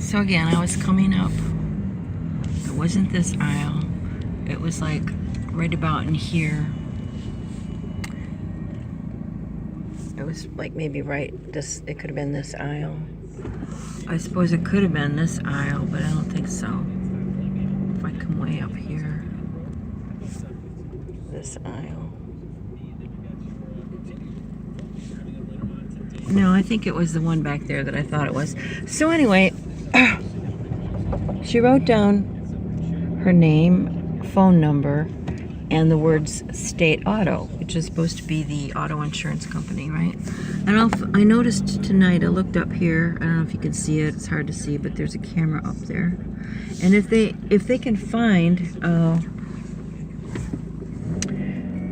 So again, I was coming up. It wasn't this aisle. It was like right about in here. It was like maybe right this, it could have been this aisle. I suppose it could have been this aisle, but I don't think so. If I come way up here. This aisle. No, I think it was the one back there that I thought it was. So anyway, she wrote down her name, phone number, and the words State Auto, which is supposed to be the auto insurance company, right? And I noticed tonight, I looked up here, I don't know if you can see it, it's hard to see, but there's a camera up there. And if they can find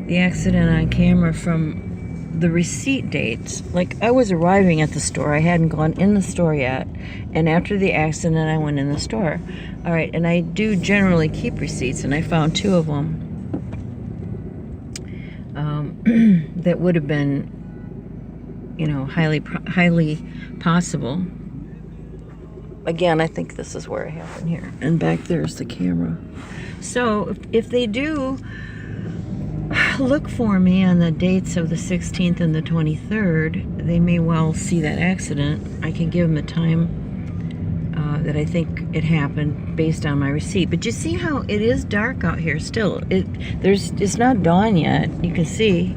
the accident on camera from the receipt dates, like I was arriving at the store, I hadn't gone in the store yet, and after the accident I went in the store. All right, and I do generally keep receipts, and I found 2 of them that would have been, you know, highly possible. Again, I think this is where it happened here, and back there's the camera. So if they do look for me on the dates of the 16th and the 23rd, they may well see that accident. I can give them the time that I think it happened based on my receipt. But you see how it is dark out here still. It's not dawn yet. You can see.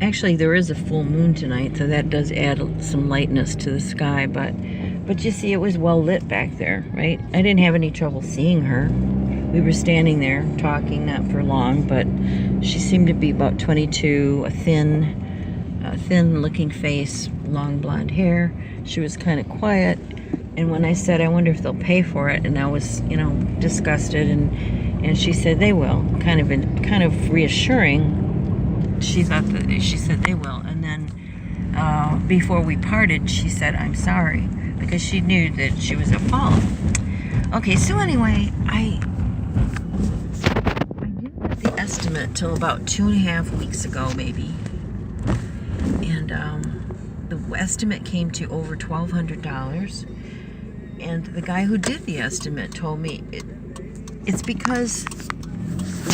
Actually, there is a full moon tonight, so that does add some lightness to the sky. But you see, it was well lit back there, right? I didn't have any trouble seeing her. We were standing there talking, not for long, but she seemed to be about 22, a thin-looking face, long blonde hair. She was kind of quiet. And when I said, I wonder if they'll pay for it, and I was, you know, disgusted, and she said they will, kind of reassuring. She said they will, and then before we parted, she said I'm sorry, because she knew that she was at fault. Okay, so anyway, I didn't get the estimate till about 2.5 weeks ago, maybe, and the estimate came to over $1,200. And the guy who did the estimate told me it's because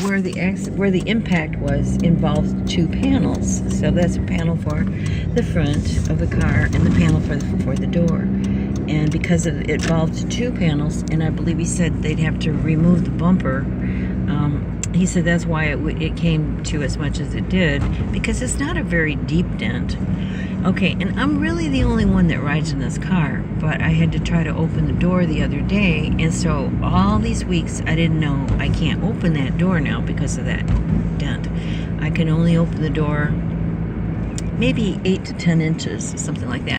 where the impact was involved 2 panels. So that's a panel for the front of the car and the panel for the door. And because it involved 2 panels, and I believe he said they'd have to remove the bumper. He said that's why it came to as much as it did, because it's not a very deep dent. Okay, and I'm really the only one that rides in this car, but I had to try to open the door the other day, and so all these weeks I didn't know I can't open that door now because of that dent. I can only open the door maybe 8 to 10 inches, something like that.